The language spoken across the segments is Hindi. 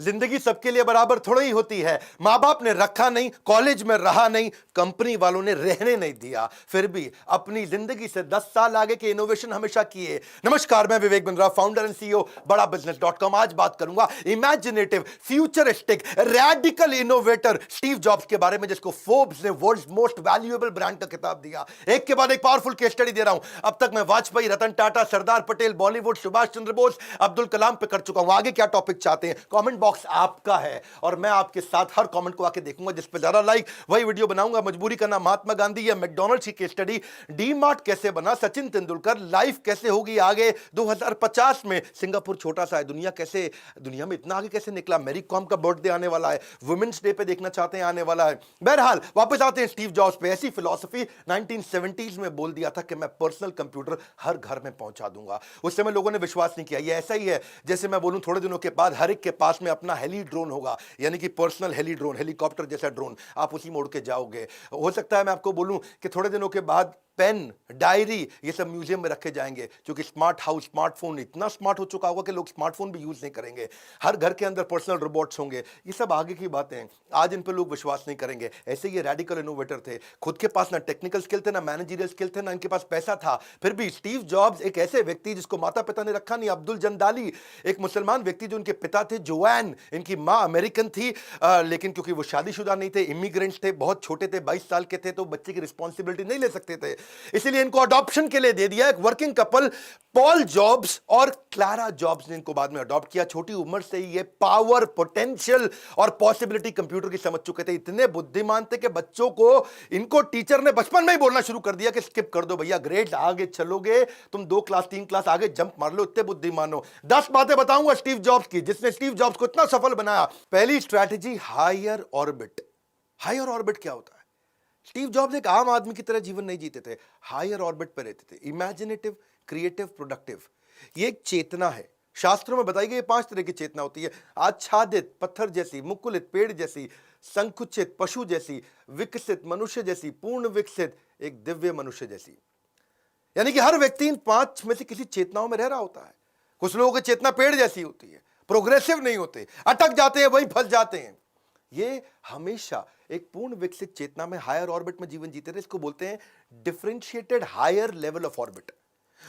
जिंदगी सबके लिए बराबर थोड़ी ही होती है। मां बाप ने रखा नहीं, कॉलेज में रहा नहीं, कंपनी वालों ने रहने नहीं दिया, फिर भी अपनी जिंदगी से 10 साल आगे के इनोवेशन हमेशा किए। नमस्कार, मैं Vivek Bindra, founder and CEO बड़ा बिजनेस.com। आज बात करूंगा imaginative, futuristic, radical innovator Steve jobs के बारे में, जिसको फोर्ब्स ने वर्ल्ड्स मोस्ट वैल्यूएबल ब्रांड का खिताब दिया। एक के बाद एक पावरफुल केस स्टडी दे रहा हूं। अब तक मैं वाजपेयी, रतन टाटा, सरदार पटेल, बॉलीवुड, सुभाष चंद्र बोस, अब्दुल कलाम पे कर चुका हूं। आगे क्या टॉपिक चाहते हैं, कमेंट बॉक्स आपका है और मैं आपके साथ हर कमेंट को आके देखूंगा। जिस पे ज्यादा लाइक वही वीडियो बनाऊंगा। मजबूरी करना, महात्मा गांधी या मैकडॉनल्ड्स की केस स्टडी, डीमार्ट कैसे बना, सचिन तेंदुलकर, लाइफ कैसे होगी आगे 2050 में, सिंगापुर छोटा सा है, दुनिया में इतना आगे कैसे निकला, मैरी कॉम का बर्थडे आने वाला है, वुमेन्स डे पे देखना चाहते हैं, आने वाला है। बहरहाल वापस आते हैं स्टीव जॉब्स पे। ऐसी फिलॉसफी 1970s में बोल दिया था कि मैं पर्सनल कंप्यूटर हर घर में पहुंचा दूंगा। उस समय लोगों ने विश्वास नहीं किया। ये ऐसा ही है जैसे मैं बोलूं थोड़े दिनों के बाद हर एक के पास में अपना हेली ड्रोन होगा, यानी कि पर्सनल हेली ड्रोन, हेलीकॉप्टर जैसा ड्रोन, आप उसी मोड़ के जाओगे। हो सकता है मैं आपको बोलूं कि थोड़े दिनों के बाद पेन, डायरी, ये सब म्यूजियम में रखे जाएंगे, क्योंकि स्मार्ट हाउस, स्मार्टफोन इतना स्मार्ट हो चुका होगा कि लोग स्मार्टफोन भी यूज नहीं करेंगे। हर घर के अंदर पर्सनल रोबोट्स होंगे। ये सब आगे की बातें हैं, आज इन पे लोग विश्वास नहीं करेंगे। ऐसे ये रेडिकल इनोवेटर थे, खुद के पास ना टेक्निकल स्किल थे, ना मैनेजरियल स्किल थे, ना इनके पास पैसा था। फिर भी स्टीव जॉब्स एक ऐसे व्यक्ति जिसको माता पिता ने रखा नहीं, अब्दुल जंदाली, एक मुसलमान व्यक्ति जो उनके पिता थे, जोआन, इनकी मां अमेरिकन थी, लेकिन क्योंकि वो शादीशुदा नहीं थे, इमिग्रेंट्स थे, बहुत छोटे थे, 22 साल के थे, तो बच्चे की रिस्पॉन्सिबिलिटी नहीं ले सकते थे, इसलिए इनको अडॉप्शन के लिए दे दिया। एक वर्किंग कपल, पॉल जॉब्स और क्लारा जॉब्स ने इनको बाद में अडॉप्ट किया। छोटी उम्र से ही ये पावर, पोटेंशियल और पॉसिबिलिटी कंप्यूटर की समझ चुके थे। इतने बुद्धिमान थे कि बच्चों को इनको टीचर ने बचपन में ही बोलना शुरू कर दिया कि स्किप कर दो भैया, ग्रेड आगे चलोगे, तुम 2 क्लास 3 क्लास आगे जंप मार लो, इतने बुद्धिमान हो। 10 बातें बताऊंगा स्टीव जॉब्स की, जिसने स्टीव जॉब्स को इतना सफल बनाया। पहली strategy, higher orbit. Higher orbit क्या होता है? स्टीव जॉब्स एक आम आदमी की तरह जीवन नहीं जीते थे, हायर ऑर्बिट पर रहते थे। इमेजिनेटिव, क्रिएटिव, प्रोडक्टिव, ये एक चेतना है। शास्त्रों में बताई गई 5 तरह की चेतना होती है। आच्छादित, पत्थर जैसी, मुकुलित, पेड़ जैसी, संकुचित, पशु जैसी, विकसित, मनुष्य जैसी, पूर्ण विकसित, एक दिव्य मनुष्य जैसी। यानी कि हर व्यक्ति इन 5 में से किसी चेतनाओं में रह रहा होता है। कुछ लोगों की चेतना पेड़ जैसी होती है, प्रोग्रेसिव नहीं होते, अटक जाते हैं, वहीं फंस जाते हैं। ये हमेशा एक पूर्ण विकसित चेतना में, हायर ऑर्बिट में जीवन जीते थे। इसको बोलते हैं differentiated higher level of orbit.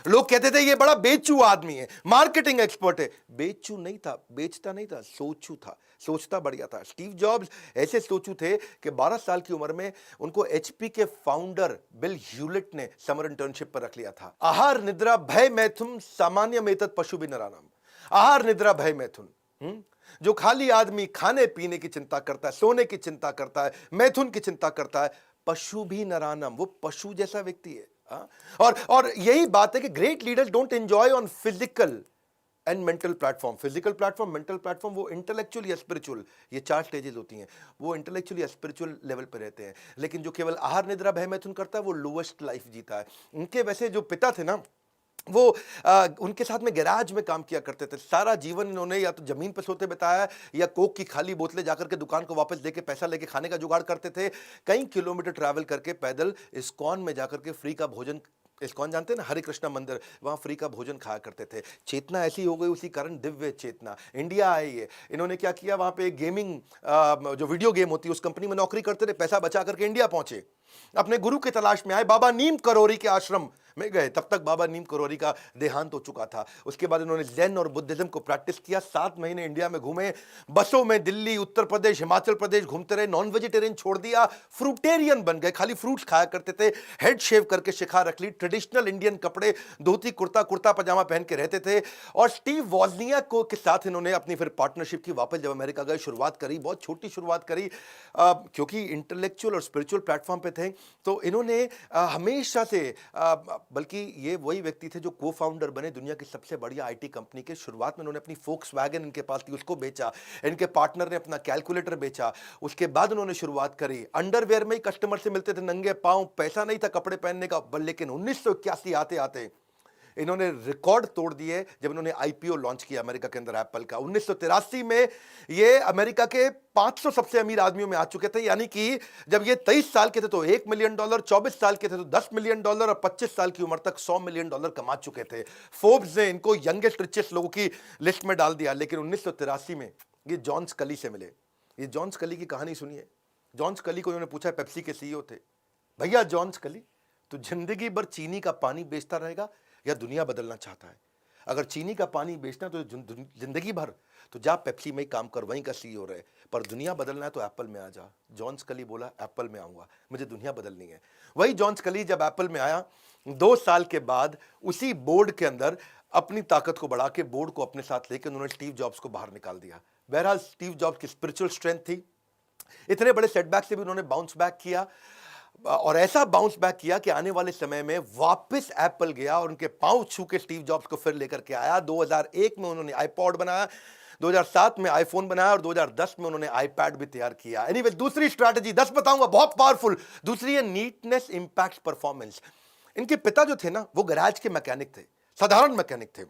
लोग कहते थे ये बड़ा बेचू आदमी है, मार्केटिंग एक्सपर्ट है। बेचू नहीं था, बेचता नहीं था, सोचू था, सोचता बढ़िया था। स्टीव जॉब्स ऐसे सोचू थे कि 12 साल की उम्र में उनको एचपी के फाउंडर बिल ह्यूलेट ने समर इंटर्नशिप पर रख लिया था। आहार निद्रा भय मैथुन सामान्य मेतद पशु भी नरानाम। आहार निद्रा भय मैथुन, जो खाली आदमी खाने पीने की चिंता करता है, सोने की चिंता करता है, मैथुन की चिंता करता है, पशु भी नरानम, वो पशु जैसा व्यक्ति है। और यही बात है कि great leaders don't enjoy on physical and mental platform. Physical platform, mental platform, वो इंटेलेक्चुअल या स्पिरिचुअल, ये 4 स्टेजेस होती हैं। वो इंटेलेक्चुअल या स्पिरिचुअल लेवल पे रहते हैं, लेकिन जो केवल आहार निद्रा भय मैथुन करता है वो लोएस्ट लाइफ जीता है। उनके वैसे जो पिता थे ना, वो उनके साथ में गैराज में काम किया करते थे। सारा जीवन इन्होंने या तो जमीन पर सोते बिताया, या कोक की खाली बोतलें जाकर के दुकान को वापस देके पैसा लेके खाने का जुगाड़ करते थे। कई किलोमीटर ट्रैवल करके पैदल इस्कॉन में जाकर के फ्री का भोजन, इस्कॉन जानते हैं ना, हरे कृष्णा मंदिर, वहां फ्री का भोजन खाया करते थे। चेतना ऐसी हो गई, उसी कारण दिव्य चेतना। इंडिया आए ये, इन्होंने क्या किया, वहां पे गेमिंग जो वीडियो गेम होती है उस कंपनी में नौकरी करते थे, पैसा बचा करके इंडिया पहुंचे। अपने गुरु की तलाश में आए, बाबा नीम करोरी के आश्रम में गए। तब तक बाबा नीम करोरी का देहांत हो चुका था। उसके बाद उन्होंने जैन और बुद्धिज्म को प्रैक्टिस किया। 7 महीने इंडिया में घूमे, बसों में दिल्ली, उत्तर प्रदेश, हिमाचल प्रदेश घूमते रहे। नॉन वेजिटेरियन छोड़ दिया, फ्रूटेरियन बन गए, खाली फ्रूट्स खाया करते थे। हेड शेव करके शिखा रख ली, ट्रेडिशनल इंडियन कपड़े, धोती कुर्ता, कुर्ता पजामा पहन के रहते थे। और स्टीव वॉजनियाक को के साथ इन्होंने अपनी फिर पार्टनरशिप की। वापस जब अमेरिका गए, शुरुआत करी, बहुत छोटी शुरुआत करी, क्योंकि इंटेलेक्चुअल और स्पिरिचुअल प्लेटफॉर्म पे थे। तो इन्होंने हमेशा से, बल्कि ये वही व्यक्ति थे जो को फाउंडर बने दुनिया की सबसे बढ़िया आईटी कंपनी के। शुरुआत में उन्होंने अपनी फोक्सवैगन इनके पास थी, उसको बेचा। इनके पार्टनर ने अपना कैलकुलेटर बेचा। उसके बाद उन्होंने शुरुआत करी, अंडरवेयर में ही कस्टमर से मिलते थे नंगे पांव, पैसा नहीं था कपड़े पहनने का। लेकिन 1981 आते आते इन्होंने रिकॉर्ड तोड़ दिए जब इन्होंने आईपीओ लॉन्च किया अमेरिका के अंदर एप्पल का। 1983 में ये अमेरिका के 500 सबसे अमीर आदमियों में आ चुके थे। यानी कि जब ये 23 साल के थे तो $1 मिलियन, 24 साल के थे तो $10 मिलियन, और 25 साल की उम्र तक $100 मिलियन कमा चुके थे। फोर्ब्स ने इनको यंगेस्ट रिचेस्ट लोगों की लिस्ट में डाल दिया। लेकिन 1983 में ये जॉन स्कली से मिले। ये जॉन स्कली की कहानी सुनिए। जॉन स्कली को उन्होंने पूछा, पेप्सी के सीईओ थे, भैया जॉन स्कली, तो जिंदगी भर चीनी का पानी बेचता रहेगा या दुनिया बदलना चाहता है? अगर चीनी का पानी बेचना तो जिंदगी भर तो जा पेप्सी में ही काम कर, वहीं का सीईओ रहे, पर दुनिया बदलना है तो एप्पल में आ जा। जॉन स्कली बोला, एप्पल में आऊंगा, मुझे दुनिया बदलनी है। वही जॉन स्कली जब एप्पल में आया, 2 साल के बाद उसी बोर्ड के अंदर अपनी ताकत को बढ़ा के बोर्ड को अपने साथ लेकर उन्होंने स्टीव जॉब्स को बाहर निकाल दिया। बहरहाल स्टीव जॉब्स की स्पिरिचुअल स्ट्रेंथ थी, इतने बड़े सेटबैक से भी उन्होंने बाउंस बैक किया, और ऐसा बाउंस बैक किया कि आने वाले समय में वापस एप्पल गया और उनके पांव छू के स्टीव जॉब्स को फिर लेकर के आया। 2001 में उन्होंने आईपॉड बनाया, 2007 में आईफोन बनाया और 2010 में उन्होंने आईपैड भी तैयार किया। एनीवे, दूसरी स्ट्रैटेजी 10 बताऊंगा, बहुत पावरफुल। दूसरी है नीटनेस इंपैक्ट परफॉर्मेंस। इनके पिता जो थे ना, वो गैराज के मैकेनिक थे, साधारण मैकेनिक थे,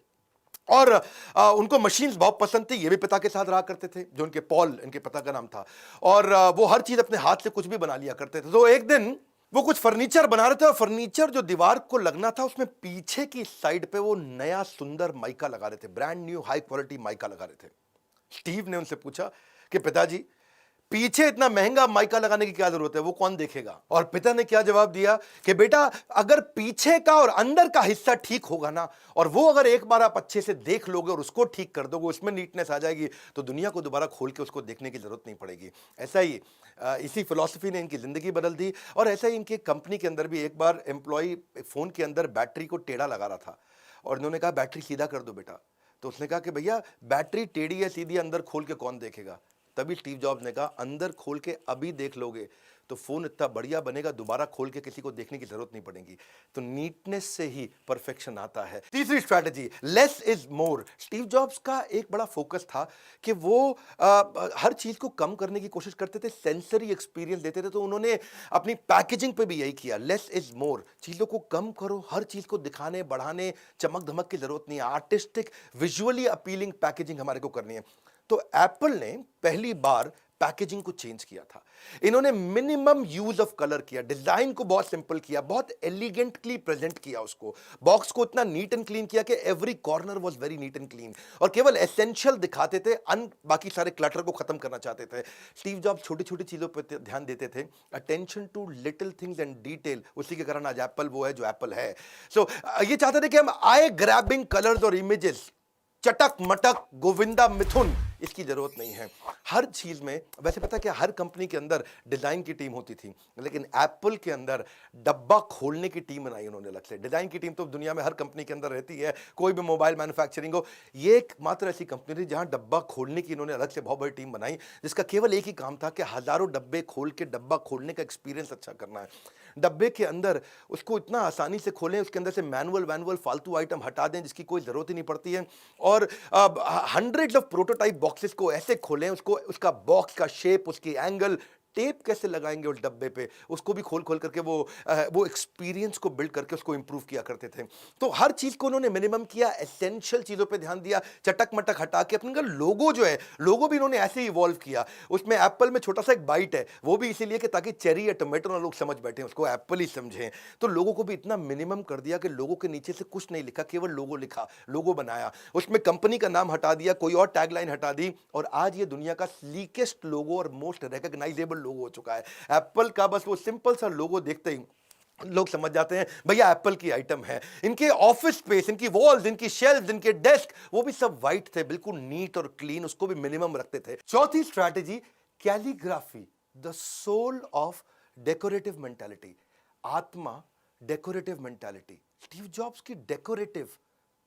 और उनको मशीन्स बहुत पसंद थी। ये भी पिता के साथ रहा करते थे, जो उनके पॉल, इनके पिता का नाम था, और वो हर चीज अपने हाथ से कुछ भी बना लिया करते थे। तो एक दिन वो कुछ फर्नीचर बना रहे थे और फर्नीचर जो दीवार को लगना था, उसमें पीछे की साइड पे वो नया सुंदर माइका लगा रहे थे, brand new high quality mica लगा रहे थे। स्टीव ने उनसे पूछा कि पिताजी, पीछे इतना महंगा माइका लगाने की क्या जरूरत है, वो कौन देखेगा? और पिता ने क्या जवाब दिया कि बेटा, अगर पीछे का और अंदर का हिस्सा ठीक होगा ना, और वो अगर एक बार आप अच्छे से देख लोगे और उसको ठीक कर दोगे, उसमें नीटनेस आ जाएगी, तो दुनिया को दोबारा खोल के उसको देखने की जरूरत नहीं पड़ेगी। ऐसा ही इसी फिलॉसफी ने इनकी जिंदगी बदल दी। और ऐसा ही इनकी कंपनी के अंदर भी एक बार एम्प्लॉय फोन के अंदर बैटरी को टेढ़ा लगा रहा था, और इन्होंने कहा बैटरी सीधा कर दो बेटा। तो उसने कहा कि भैया, बैटरी टेढ़ी है सीधी, अंदर खोल के कौन देखेगा? तभी स्टीव जॉब्स ने कहा, अंदर खोल के अभी देख लोगे तो फोन इतना बढ़िया बनेगा, दोबारा खोल के किसी को देखने की जरूरत नहीं पड़ेगी। तो नीटनेस से ही परफेक्शन आता है। तीसरी strategy, less is more. Steve jobs का एक बड़ा फोकस था कि वो हर चीज को कम करने की कोशिश करते थे, सेंसरी एक्सपीरियंस देते थे। तो उन्होंने अपनी पैकेजिंग पे भी यही किया, लेस इज मोर। चीजों को कम करो, हर चीज को दिखाने बढ़ाने चमक धमक की जरूरत नहीं है, आर्टिस्टिक विजुअली अपीलिंग पैकेजिंग हमारे को करनी है। तो एप्पल ने पहली बार पैकेजिंग को चेंज किया था। इन्होंने मिनिमम यूज ऑफ कलर किया, डिजाइन को बहुत सिंपल किया, बहुत एलिगेंटली प्रेजेंट किया उसको, बॉक्स को इतना नीट एंड क्लीन किया कि every corner was very neat and clean, और केवल एसेंशियल दिखाते थे, बाकी सारे क्लटर को खत्म करना चाहते थे। स्टीव जॉब्स छोटी छोटी चीजों पर ध्यान देते थे, attention to little things and detail. उसी के कारण आज एप्पल वो है जो एप्पल है। सो ये चाहते थे कि हम आई ग्रैबिंग कलर्स और इमेजेस, चटक मटक गोविंदा मिथुन, इसकी जरूरत नहीं है हर चीज में। वैसे पता क्या, हर कंपनी के अंदर डिजाइन की टीम होती थी, लेकिन एप्पल के अंदर डब्बा खोलने की टीम बनाई उन्होंने अलग से। डिजाइन की टीम तो दुनिया में हर कंपनी के अंदर रहती है, कोई भी मोबाइल मैन्युफैक्चरिंग हो, ये एक मात्र ऐसी कंपनी थी जहां डब्बा खोलने की इन्होंने अलग से बहुत बड़ी टीम बनाई, जिसका केवल एक ही काम था कि हजारों डब्बे खोल के डब्बा खोलने का एक्सपीरियंस अच्छा करना है। डब्बे के अंदर उसको इतना आसानी से खोलें, उसके अंदर से मैनुअल फालतू आइटम हटा दें जिसकी कोई जरूरत ही नहीं पड़ती है, और हंड्रेड्स ऑफ प्रोटोटाइप बॉक्सेस को ऐसे खोलें, उसको उसका बॉक्स का शेप, उसकी एंगल, टेप कैसे लगाएंगे उस डब्बे पे, उसको भी खोल खोल करके वो एक्सपीरियंस को बिल्ड करके उसको इंप्रूव किया करते थे। तो हर चीज को उन्होंने मिनिमम किया, एसेंशियल चीजों पे ध्यान दिया, चटक मटक हटा के। अपने लोगो जो है, लोगो भी इन्होंने ऐसे ही इवॉल्व किया। उसमें एप्पल में छोटा सा एक बाइट है, वो भी इसीलिए कि ताकि चेरी या टोमेटो ना लोग समझ बैठे, उसको एप्पल ही समझें। तो लोगों को भी इतना मिनिमम कर दिया कि लोगों के नीचे से कुछ नहीं लिखा, केवल लोगो लिखा, लोगो बनाया, उसमें कंपनी का नाम हटा दिया, कोई और टैगलाइन हटा दी, और आज ये दुनिया का स्लीकेस्ट लोगो और मोस्ट रिकॉग्नाइजेबल लोगो हो चुका है। एप्पल का बस वो सिंपल सा लोगो देखते ही लोग समझ जाते हैं भैया एप्पल की आइटम है। इनके ऑफिस स्पेस, इनकी वॉल्स, इनकी शेल्फ, इनके डेस्क, वो भी सब वाइट थे, बिल्कुल नीट और क्लीन, उसको भी मिनिमम रखते थे। चौथी strategy, calligraphy, the soul of decorative mentality. आत्मा डेकोरेटिव मेंटालिटी, स्टीव जॉब्स की डेकोरेटिव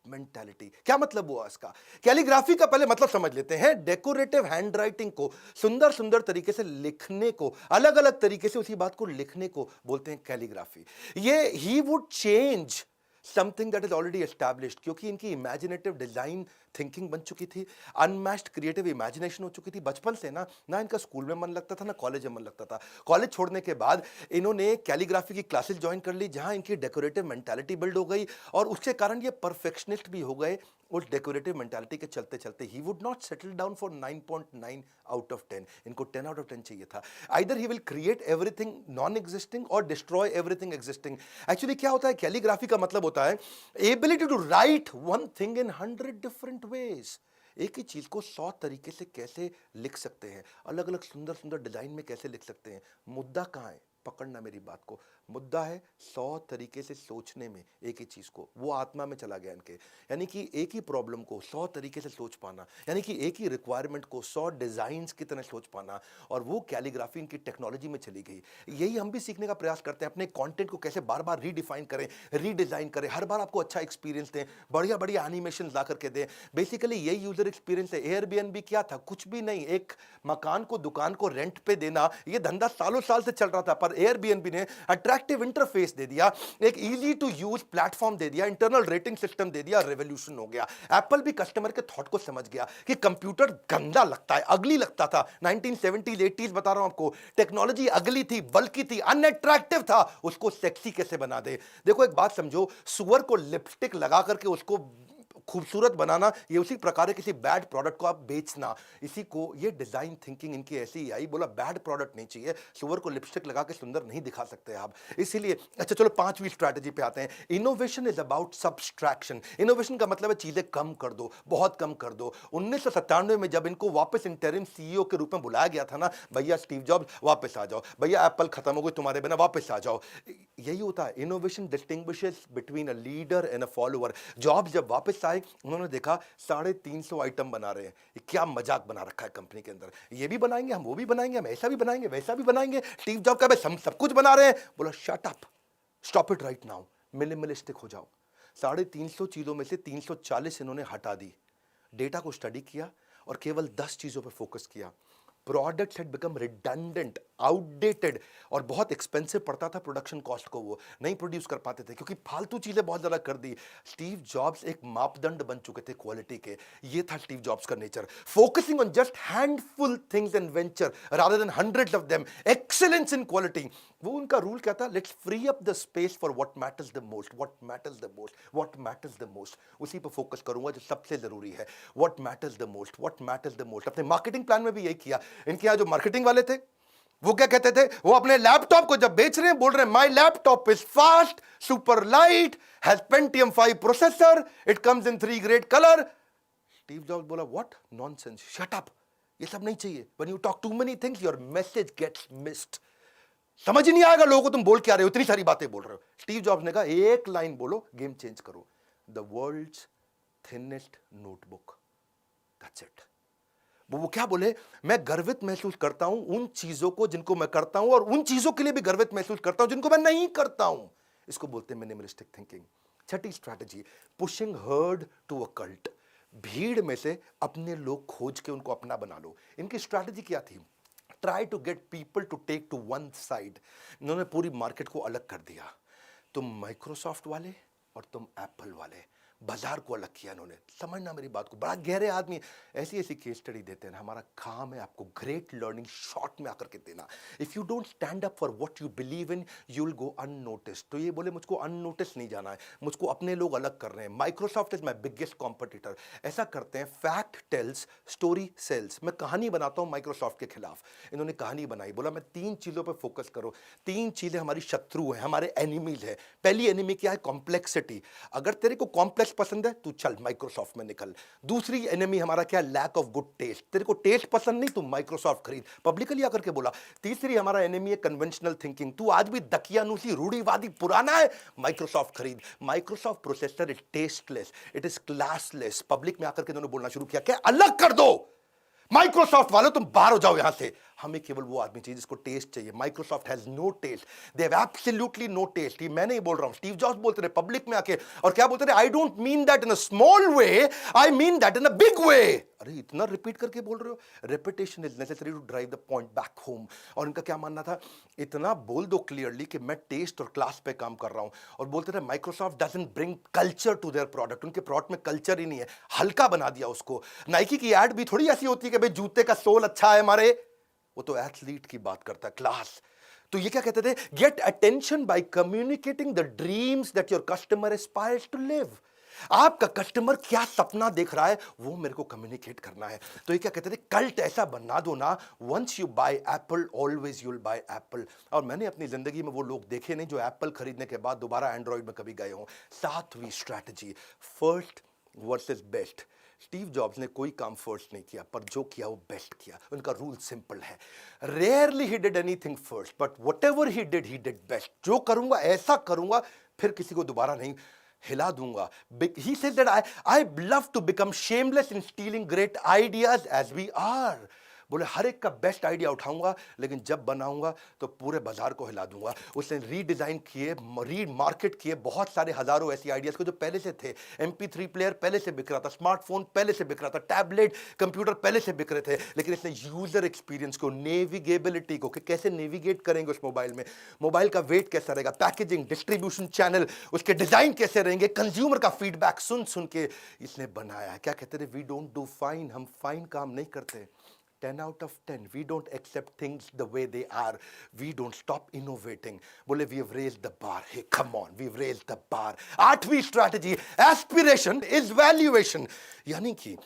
मेंटालिटी। क्या मतलब हुआ इसका? कैलीग्राफी का पहले मतलब समझ लेते हैं। डेकोरेटिव हैंडराइटिंग को, सुंदर सुंदर तरीके से लिखने को, अलग अलग तरीके से उसी बात को लिखने को बोलते हैं कैलीग्राफी। ये he would change something that is already established, क्योंकि इनकी इमेजिनेटिव डिजाइन थिंकिंग बन चुकी थी, अनमैच्ड क्रिएटिव इमेजिनेशन हो चुकी थी। बचपन से ना इनका स्कूल में मन लगता था, ना कॉलेज में मन लगता था। कॉलेज छोड़ने के बाद इन्होंने कैलीग्राफी की क्लासेस ज्वाइन कर ली, जहां इनकी डेकोरेटिव मेंटालिटी बिल्ड हो गई, और उसके कारण ये परफेक्शनिस्ट भी हो गए। उस डेकोरेटिव मेंटालिटी के चलते चलते he would not settle down for 9.9 out of 10, इनको 10 आउट ऑफ 10 चाहिए था। Either he will create everything non existing और डिस्ट्रॉय एवरीथिंग एग्जिस्टिंग। एक्चुअली क्या होता है, कैलीग्राफी का मतलब होता है ability to write one thing in 100 different ways। एक ही चीज़ को 100 तरीके से कैसे लिख सकते हैं, अलग अलग सुंदर सुंदर डिज़ाइन में कैसे लिख सकते हैं। मुद्दा कहाँ है, पकड़ना मेरी बात को। मुद्दा है 100 तरीके से सोचने में एक ही चीज़ को, वो आत्मा में चला गया इनके। यानी कि एक ही प्रॉब्लम को 100 तरीके से सोच पाना, यानी कि एक ही रिक्वायरमेंट को 100 डिज़ाइंस की तरह सोच पाना, और वो कैलीग्राफी इनकी टेक्नोलॉजी में चली गई। यही हम भी सीखने का प्रयास करते हैं, अपने कंटेंट को कैसे बार बार रीडिफाइन करें, रीडिज़ाइन करें, हर बार आपको अच्छा एक्सपीरियंस दें, बढ़िया बढ़िया एनिमेशन ला करके दें। बेसिकली यही यूज़र एक्सपीरियंस है। एयरबीएनबी क्या था, कुछ भी नहीं, एक मकान को, दुकान को रेंट पे देना, ये धंधा सालों साल से चल रहा था। पर एयरबीएनबी ने अट्रैक्टिव इंटरफेस दे दिया, एक इजी टू यूज प्लेटफॉर्म दे दिया, इंटरनल रेटिंग सिस्टम दे दिया, रेवोल्यूशन हो गया। एप्पल भी कस्टमर के थॉट को समझ गया कि कंप्यूटर गंदा लगता है, अगली लगता था। 1970s 80s बता रहा हूं आपको, टेक्नोलॉजी अगली थी, बल्कि थी, अनअट्रैक्टिव था, उसको सेक्सी कैसे बना दे। देखो एक बात समझो, सुअर को लिपस्टिक लगा करके उसको खूबसूरत बनाना, ये उसी प्रकार है किसी बैड प्रोडक्ट को आप बेचना। इसी को, ये डिजाइन थिंकिंग इनकी ऐसी ही आई, बोला बैड प्रोडक्ट नहीं चाहिए, सुअर को लिपस्टिक लगा के सुंदर नहीं दिखा सकते आप। इसीलिए अच्छा चलो 5वीं स्ट्रैटेजी पे आते हैं। Innovation is about subtraction. Innovation का मतलब है चीजें कम कर दो, बहुत कम कर दो। 1997 में जब इनको वापस इंटरिम सीईओ के रूप में बुलाया गया था ना, भैया स्टीव जॉब्स वापस आ जाओ, भैया एप्पल खत्म हो गई तुम्हारे बिना, वापस आ जाओ। यही होता है, innovation distinguishes between a leader and a follower. Jobs जब वापस आए, उन्होंने देखा 350 आइटम बना रहे हैं, ये क्या मजाक बना रखा है कंपनी के अंदर, ये भी बनाएंगे हम, वो भी बनाएंगे हम, ऐसा भी बनाएंगे, वैसा भी बनाएंगे। स्टीव जॉब का भाई हम सब कुछ बना रहे हैं। बोला shut up, stop it right now, minimalistic हो जाओ। 350 चीजों में से 340 इन्होंने हटा दी, डेटा को स्टडी किया और केवल 10 चीजों पर फोकस किया। Products had become redundant, outdated, और बहुत एक्सपेंसिव पड़ता था प्रोडक्शन कॉस्ट को, वो नहीं प्रोड्यूस कर पाते थे क्योंकि फालतू चीजें बहुत ज्यादा कर दी। स्टीव जॉब्स एक मापदंड बन चुके थे क्वालिटी के। ये था स्टीव जॉब्स का nature, focusing on just handful things and venture rather than hundreds of them, excellence in quality. वो उनका रूल क्या था, let's free up the space for what matters the most, what matters the most, what matters the most. उसी पर फोकस करूंगा जो सबसे जरूरी है, what matters the most, what matters the most. अपने मार्केटिंग प्लान में भी यही किया। इनके यहां जो मार्केटिंग वाले थे, वो क्या कहते थे, वो अपने लैपटॉप को जब बेच रहे हैं बोल रहे हैं my laptop is fast, super light, has Pentium 5 processor, it comes in 3 great colour. Steve Jobs बोला व्हाट नॉनसेंस, शट अप, ये सब नहीं चाहिए। When you talk to many things your message gets missed, समझ ही नहीं आएगा लोगों को तुम बोल क्या रहे हो, इतनी सारी बातें बोल रहे हो। स्टीव जॉब्स ने कहा एक लाइन बोलो, गेम चेंज करो, the world's thinnest notebook, that's it. वो क्या बोले, मैं गर्वित महसूस करता हूं उन चीजों को जिनको मैं करता हूं, और उन चीजों के लिए भी गर्वित महसूस करता हूं जिनको मैं नहीं करता हूं। इसको बोलते हैं मिनिमलिस्टिक थिंकिंग। छठी strategy, pushing herd to a cult. भीड़ में से अपने लोग खोज के उनको अपना बना लो। इनकी स्ट्रैटेजी क्या थी, try to get people to take to one side. इन्होंने पूरी मार्केट को अलग कर दिया, तुम माइक्रोसॉफ्ट वाले और तुम एप्पल वाले, बाजार को अलग किया इन्होंने। समझना मेरी बात को, बड़ा गहरे आदमी ऐसी ऐसी केस स्टडी देते हैं। हमारा काम है आपको ग्रेट लर्निंग शॉर्ट में आकर के देना। If you don't stand up for what you believe in, you will go unnoticed. तो ये बोले मुझको अननोटिस नहीं जाना है, मुझको अपने लोग अलग कर रहे हैं। Microsoft is my biggest competitor. ऐसा करते हैं, फैक्ट टेल्स, स्टोरी सेल्स। मैं कहानी बनाता हूं माइक्रोसॉफ्ट के खिलाफ, इन्होंने कहानी बनाई, बोला मैं 3 चीजों पर फोकस करो। 3 चीजें हमारी शत्रु हैं, हमारे एनिमीज है। पहली एनिमी क्या है, कॉम्प्लेक्सिटी। अगर तेरे को कॉम्प्लेक्स पसंद है तू चल माइक्रोसॉफ्ट में निकल। दूसरी एनिमी हमारा क्या, लैक ऑफ गुड टेस्ट। तेरे को टेस्ट पसंद नहीं, तू माइक्रोसॉफ्ट खरीद, पब्लिकली आकर के बोला। तीसरी हमारा एनिमी है कन्वेंशनल थिंकिंग, तू आज भी दकियानूसी रूढ़िवादी पुराना है, माइक्रोसॉफ्ट खरीद। Microsoft processor is tasteless, it is classless. Public में आकर के उन्होंने बोलना शुरू किया, क्या अलग कर दो, माइक्रोसॉफ्ट वालों तुम बाहर हो जाओ यहां से, हमें केवल वो आदमी चाहिए जिसको टेस्ट चाहिए। Microsoft has no taste, they have absolutely no taste. ये मैं नहीं बोल रहा हूं, स्टीव जॉब्स बोलते रहे पब्लिक में आके, और क्या बोलते रहे, I don't mean that in a small way, I mean that in a big way. अरे इतना रिपीट करके बोल रहे हो, repetition is necessary to drive the point back home. और इनका क्या मानना था, इतना बोल दो क्लियरली कि मैं टेस्ट और क्लास पे काम कर रहा हूं। और बोलते रहे Microsoft doesn't bring culture to their product, उनके प्रोडक्ट में कल्चर ही नहीं है, हल्का बना दिया उसको। नाइकी की एड भी थोड़ी ऐसी होती है कि भाई जूते का सोल अच्छा है हमारे, वो तो एथलीट की बात करता है, क्लास। तो ये क्या कहते थे, get attention by communicating the dreams that your customer aspires to live. आपका कस्टमर क्या सपना देख रहा है वो मेरे को कम्युनिकेट करना है। तो ये क्या कहते थे, कल्ट ऐसा बना दो ना, once you buy Apple always you will buy Apple. और मैंने अपनी जिंदगी में वो लोग देखे नहीं जो एप्पल खरीदने के बाद दोबारा एंड्रॉइड में कभी गए हों। 7वीं strategy, first versus best. Steve Jobs ने कोई काम फर्स्ट नहीं किया, पर जो किया वो बेस्ट किया। उनका रूल सिंपल है, rarely he did anything first but whatever he did best. जो करूंगा ऐसा करूंगा, फिर किसी को दोबारा नहीं हिला दूंगा। He said that I love to become shameless in stealing great ideas as we are। बोले हर एक का बेस्ट आइडिया उठाऊंगा, लेकिन जब बनाऊंगा तो पूरे बाजार को हिला दूंगा। उसने रीडिजाइन किए, रीमार्केट किए बहुत सारे हजारों ऐसी आइडियाज को जो पहले से थे। MP3 प्लेयर पहले से बिक रहा था, स्मार्टफोन पहले से बिक रहा था, टैबलेट कंप्यूटर पहले से बिक रहे थे, लेकिन इसने यूजर एक्सपीरियंस को, नेविगेबिलिटी को, कि कैसे नेविगेट करेंगे उस मोबाइल में, मोबाइल का वेट कैसा रहेगा, पैकेजिंग, डिस्ट्रीब्यूशन चैनल, उसके डिजाइन कैसे रहेंगे, कंज्यूमर का फीडबैक सुन सुन के इसने बनाया। क्या कहते थे, वी डोंट डू फाइन, हम फाइन काम नहीं करते। 10 out of 10, we don't accept things the way they are, we don't stop innovating। बोले we have raised the bar, hey come on, we've raised the bar। 8वीं स्ट्रैटेजी, एस्पिरेशन इज वैल्यूएशन। यानी कि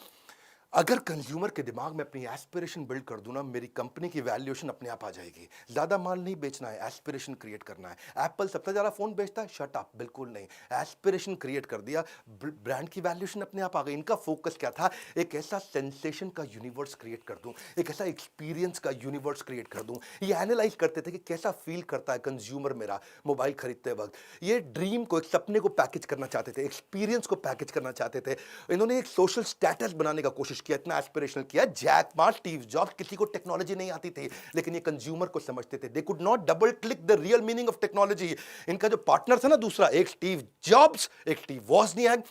अगर कंज्यूमर के दिमाग में अपनी एस्पिरेशन बिल्ड कर दूं ना, मेरी कंपनी की वैल्यूएशन अपने आप आ जाएगी। ज्यादा माल नहीं बेचना है, एस्पिरेशन क्रिएट करना है। एप्पल सबसे ज्यादा फोन बेचता है, शट अप, बिल्कुल नहीं। एस्पिरेशन क्रिएट कर दिया, ब्रांड की वैल्यूएशन अपने आप आ गई। इनका फोकस क्या था, एक ऐसा सेंसेशन का यूनिवर्स क्रिएट कर दूं, एक ऐसा एक्सपीरियंस का यूनिवर्स क्रिएट कर दूं। ये एनालाइज करते थे कि कैसा फील करता है कंज्यूमर मेरा मोबाइल खरीदते वक्त। ये ड्रीम को, एक सपने को पैकेज करना चाहते थे, एक्सपीरियंस को पैकेज करना चाहते थे। इन्होंने एक सोशल स्टेटस बनाने का कोशिश किया, इतना एस्पिरेशनल किया। जैक मा, स्टीव जॉब्स, किसी को टेक्नोलॉजी नहीं आती थी, लेकिन ये कंज्यूमर को समझते थे। They could not double click the real meaning of technology. इनका जो पार्टनर था ना दूसरा, एक स्टीव जॉब्स, एक स्टीव वॉजनियाक,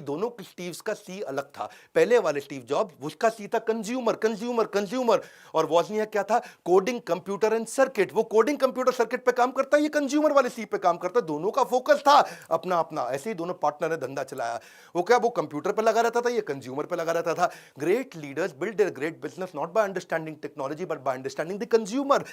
दोनों के स्टीव्स का सी अलग था। पहले वाले स्टीव जॉब्स, उसका सी था कंज्यूमर कंज्यूमर कंज्यूमर, और वॉजनियाक क्या था, कोडिंग कंप्यूटर एंड सर्किट। वो कोडिंग कंप्यूटर सर्किट पे काम करता है, ये कंज्यूमर वाले सी पे काम करता है। दोनों का फोकस था अपना अपना। ऐसे ही दोनों पार्टनर ने धंधा चलाया। वो क्या, वो कंप्यूटर पे लगा रहता था, ये कंज्यूमर पे लगा रहता था। Great leaders build their great business not by understanding technology but by understanding the consumer.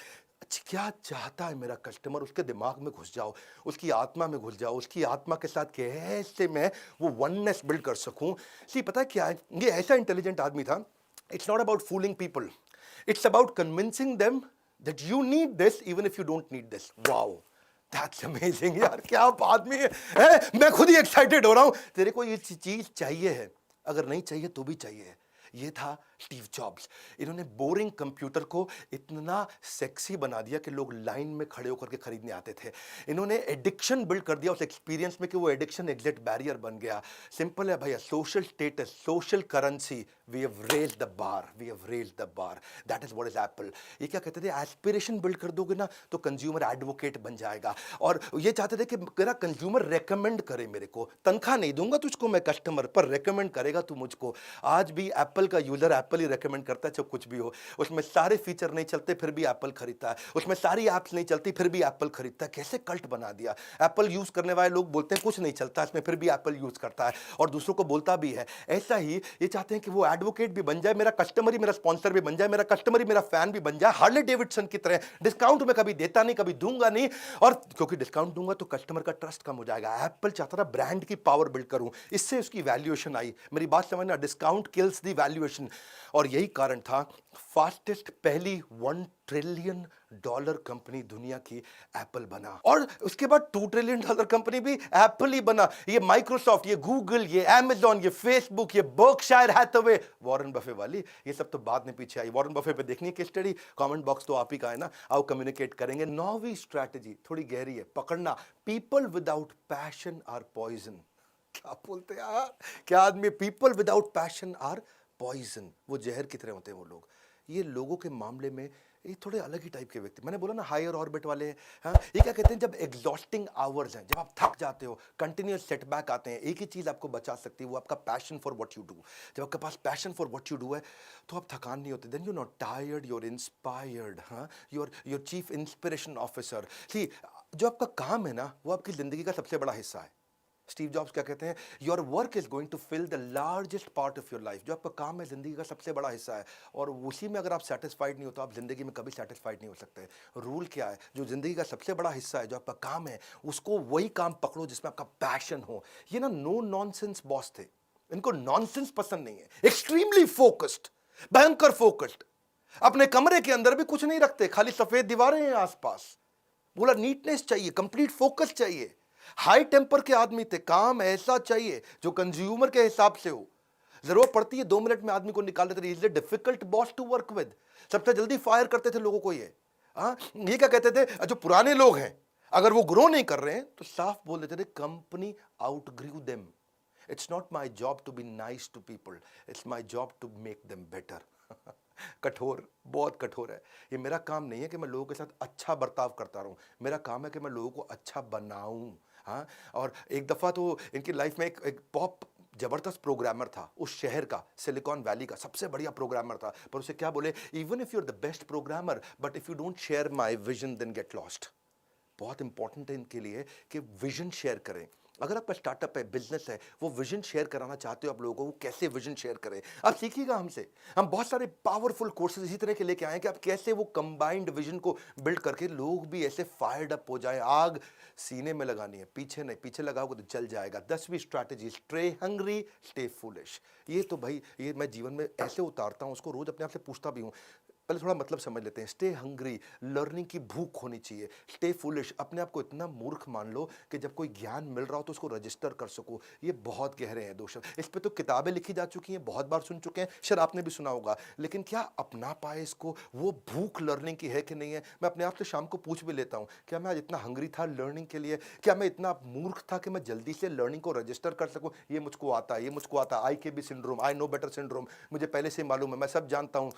क्या चाहता है मेरा कस्टमर, उसके दिमाग में घुस जाओ, उसकी आत्मा में घुस जाओ, उसकी आत्मा के साथ कैसे मैं वो वननेस बिल्ड कर सकूं। सी पता है क्या है, ये ऐसा इंटेलिजेंट आदमी था। It's not about fooling people, it's about convincing them that you need this even if you don't need this. Wow, that's amazing यार, क्या आदमी है, मैं खुद ही एक्साइटेड हो रहा हूं। तेरे को ये चीज चाहिए है, अगर नहीं चाहिए तो भी चाहिए। ये था स्टीव जॉब्स। इन्होंने बोरिंग कंप्यूटर को इतना सेक्सी बना दिया कि लोग लाइन में खड़े होकर के खरीदने आते थे। इन्होंने एडिक्शन बिल्ड कर दिया उस एक्सपीरियंस में कि वो एडिक्शन एग्जिट बैरियर बन गया। सिंपल है भैया, social status, social currency, we have raised the bar, we have raised the bar. That is what is Apple. ये क्या कहते थे, एस्पिरेशन बिल्ड कर दोगे ना तो कंज्यूमर एडवोकेट बन जाएगा। और ये चाहते थे कि मेरा कंज्यूमर रेकमेंड करे मेरे को। तनख्वाह नहीं दूंगा तुझको मैं कस्टमर, पर रेकमेंड करेगा तू मुझको। आज भी एप्पल का यूजर एप्पल ही रेकमेंड करता है, चाहे कुछ भी हो। उसमें सारे फीचर नहीं चलते फिर भी एप्पल खरीदता है, उसमें सारी ऐप्स नहीं चलती फिर भी एप्पल खरीदता है। कैसे कल्ट बना दिया। एप्पल यूज करने वाले लोग बोलते हैं कुछ नहीं चलता इसमें, फिर भी एप्पल यूज करता है और दूसरों को बोलता भी है। ऐसा ही ये चाहते हैं कि वो एडवोकेट भी बन जाए, मेरा कस्टमर ही मेरा स्पॉन्सर भी बन जाए, मेरा कस्टमर ही मेरा फैन भी बन जाए। हार्ले डेविडसन की तरह डिस्काउंट में कभी देता नहीं, कभी दूंगा नहीं, और क्योंकि डिस्काउंट दूंगा तो कस्टमर का ट्रस्ट कम हो जाएगा। एप्पल चाहता था ब्रांड की पावर बिल्ड करूं, इससे उसकी वैल्यूएशन आई। मेरी बात समझना, डिस्काउंट किल्स दी वैल्यूएशन। और यही कारण था फास्टेस्ट पहली $1 ट्रिलियन कंपनी दुनिया की एप्पल बना, और उसके बाद $2 ट्रिलियन कंपनी भी एप्पल ही बना। ये माइक्रोसॉफ्ट, ये गूगल, ये अमेज़न, ये फेसबुक, ये बर्कशायर हैथवे, वॉरेन बफे वाली, ये सब तो बाद में पीछे आई। वॉरेन बफे पे देखनी है केस स्टडी, कमेंट बॉक्स तो आप ही का है ना, आओ कम्युनिकेट करेंगे। 9वीं स्ट्रैटेजी थोड़ी गहरी है, पकड़ना। People without passion are poison. क्या बोलते हैं यार, क्या आदमी, people without passion are poison. वो जहर की तरह होते हैं वो लोग। ये लोगों के मामले में ये थोड़े अलग ही टाइप के व्यक्ति, मैंने बोला ना हायर ऑर्बिट वाले हैं। हाँ, ये क्या कहते हैं, जब एग्जॉस्टिंग आवर्स हैं, जब आप थक जाते हो, कंटिन्यूअस सेटबैक आते हैं, एक ही चीज आपको बचा सकती है, वो आपका passion for what you do. जब आपके पास passion for what you do है तो आप थकान नहीं होते, then you not tired, you are inspired. हाँ, your chief inspiration officer. See, जो आपका काम है ना, वो आपकी जिंदगी का सबसे बड़ा हिस्सा है। स्टीव जॉब्स क्या कहते हैं, your work is going to fill the largest part of your life. जो आपका काम है जिंदगी का सबसे बड़ा हिस्सा है, और उसी में अगर आप सेटिस्फाइड नहीं हो तो आप जिंदगी में कभी सेटिस्फाइड नहीं हो सकते। रूल क्या है, जो जिंदगी का सबसे बड़ा हिस्सा है, जो आपका काम है, उसको वही काम पकड़ो जिसमें आपका पैशन हो। ये ना नो नॉनसेंस बॉस थे, इनको नॉनसेंस पसंद नहीं है। एक्सट्रीमली फोकस्ड, भयंकर फोकस्ड। अपने कमरे के अंदर भी कुछ नहीं रखते, खाली सफेद दीवारें हैं आसपास। बोला नीटनेस चाहिए, कंप्लीट फोकस चाहिए। हाई टेम्पर के आदमी थे, काम ऐसा चाहिए जो कंज्यूमर के हिसाब से हो। जरूरत पड़ती है 2 मिनट में आदमी को निकाल देते, is a difficult boss to work with. सबसे जल्दी फायर करते थे लोगों को ये। ये क्या कहते थे, जो पुराने लोग हैं अगर वो ग्रो नहीं कर रहे हैं तो साफ बोल देते थे, company outgrew them. It's not my job to be nice to people, it's my job to make them better. कठोर, बहुत कठोर है। ये मेरा काम नहीं है कि मैं लोगों के साथ अच्छा बर्ताव करता रहूं, मेरा काम है कि मैं लोगों को अच्छा बनाऊं। हाँ, और एक दफा तो इनकी लाइफ में एक बहुत जबरदस्त प्रोग्रामर था उस शहर का, सिलिकॉन वैली का सबसे बढ़िया प्रोग्रामर था, पर उसे क्या बोले, even if you are the best programmer but if you don't share my vision then get lost. बहुत इंपॉर्टेंट है इनके लिए कि विजन शेयर करें। अगर आपका स्टार्टअप है, बिजनेस है, वो विजन शेयर कराना चाहते हो आप लोगों को, वो कैसे विजन शेयर करें आप सीखिएगा हमसे। हम बहुत सारे पावरफुल कोर्सेज इसी तरह के लेके आए कि आप कैसे वो कंबाइंड विजन को बिल्ड करके लोग भी ऐसे फायर्ड अप हो जाए। आग सीने में लगानी है, पीछे नहीं, पीछे लगाओगे तो जल जाएगा। 10वीं strategy, stay hungry stay foolish. ये तो भाई ये मैं जीवन में ऐसे उतारता हूँ, उसको रोज अपने आप से पूछता भी हूँ। पहले थोड़ा मतलब समझ लेते हैं। स्टे हंग्री, लर्निंग की भूख होनी चाहिए। स्टे फुलिश, अपने आप को इतना मूर्ख मान लो कि जब कोई ज्ञान मिल रहा हो तो उसको रजिस्टर कर सको। ये बहुत गहरे हैं 2 शब्द। इस पे तो किताबें लिखी जा चुकी हैं, बहुत बार सुन चुके हैं, शायद आपने भी सुना होगा, लेकिन क्या अपना पाए इसको? वो भूख लर्निंग की है कि नहीं है? मैं अपने आप से शाम को पूछ भी लेता हूँ, क्या मैं आज इतना हंग्री था लर्निंग के लिए? क्या मैं इतना मूर्ख था कि मैं जल्दी से लर्निंग को रजिस्टर कर सकूँ? ये मुझको आता है, ये मुझको आता है, IKB syndrome, I know better syndrome, मुझे पहले से मालूम है, मैं सब जानता हूँ।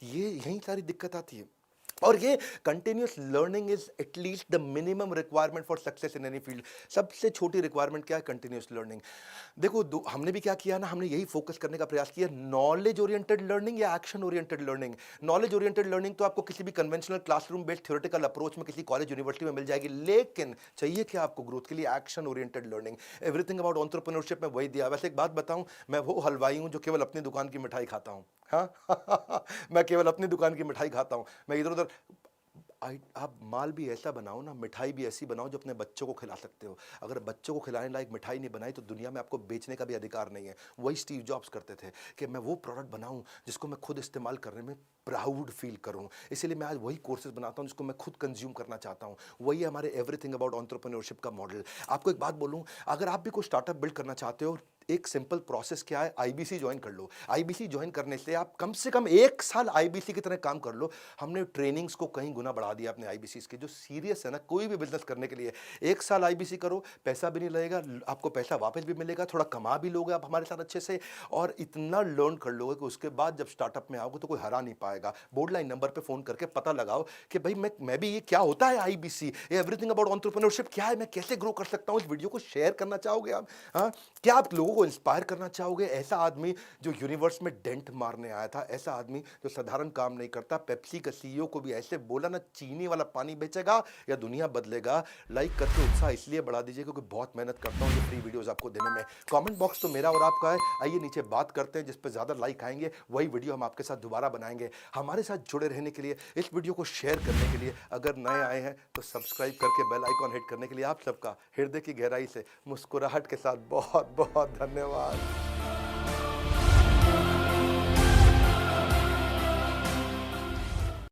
ये यही सारी दिक्कत आती है। और ये continuous learning is at least the minimum requirement for success in any field. सबसे छोटी रिक्वायरमेंट क्या है? Continuous learning. देखो हमने भी क्या किया ना, हमने यही फोकस करने का प्रयास किया, नॉलेज ओरिएंटेड लर्निंग या action oriented learning. Knowledge oriented learning तो आपको किसी भी conventional classroom based theoretical approach में किसी कॉलेज यूनिवर्सिटी में मिल जाएगी, लेकिन चाहिए क्या आपको ग्रोथ के लिए? Action oriented learning. Everything about entrepreneurship में वही दिया। वैसे एक बात बताऊं, मैं वो हलवाई हूं जो केवल अपनी दुकान की मिठाई खाता हूं। हाँ मैं केवल अपनी दुकान की मिठाई खाता हूं। मैं इधर उधर आप माल भी ऐसा बनाओ ना, मिठाई भी ऐसी बनाओ जो अपने बच्चों को खिला सकते हो। अगर बच्चों को खिलाने लायक मिठाई नहीं बनाई तो दुनिया में आपको बेचने का भी अधिकार नहीं है। वही स्टीव जॉब्स करते थे कि मैं वो प्रोडक्ट बनाऊं जिसको मैं खुद इस्तेमाल करने में प्राउड फील करूं। इसीलिए मैं आज वही कोर्सेज बनाता हूं जिसको मैं खुद कंज्यूम करना चाहता हूं। वही हमारे एवरीथिंग अबाउट एंटरप्रेन्योरशिप का मॉडल। आपको एक बात बोलूं, अगर आप भी कोई स्टार्टअप बिल्ड करना चाहते हो, एक सिंपल प्रोसेस क्या है, IBC ज्वाइन कर लो। IBC ज्वाइन करने से आप कम से कम 1 साल IBC की तरह काम कर लो। हमने ट्रेनिंग्स को कहीं गुना बढ़ा दिया अपने IBC के। जो सीरियस है ना कोई भी बिजनेस करने के लिए, 1 साल IBC करो, पैसा भी नहीं लगेगा, आपको पैसा वापस भी मिलेगा, थोड़ा कमा भी लोगे आप हमारे साथ अच्छे से, और इतना लर्न कर लोगे कि उसके बाद जब स्टार्टअप में आओगे तो कोई हरा नहीं पाएगा। बोर्ड लाइन नंबर पे फोन करके पता लगाओ कि भाई मैं भी, ये क्या होता है IBC, एवरीथिंग अबाउट एंटरप्रेन्योरशिप क्या है, मैं कैसे ग्रो कर सकता हूँ। इस वीडियो को शेयर करना चाहोगे आप? हाँ, क्या आप लोगों को इंस्पायर करना चाहोगे? ऐसा आदमी जो यूनिवर्स में डेंट मारने आया था, ऐसा आदमी जो साधारण काम नहीं करता, पेप्सी का CEO को भी ऐसे बोला ना, चीनी वाला पानी बेचेगा या दुनिया बदलेगा। लाइक करके उत्साह इसलिए बढ़ा दीजिए क्योंकि बहुत मेहनत करता हूँ ये फ्री वीडियोस आपको देने में। कमेंट बॉक्स तो मेरा और आपका है, आइए नीचे बात करते हैं, जिस पे ज्यादा लाइक आएंगे वही वीडियो हम आपके साथ दोबारा बनाएंगे। हमारे साथ जुड़े रहने के लिए, इस वीडियो को शेयर करने के लिए, अगर नए आए हैं तो सब्सक्राइब करके बेल आइकॉन हिट करने के लिए आप सबका हृदय की गहराई से मुस्कुराहट के साथ बहुत बहुत धन्यवाद।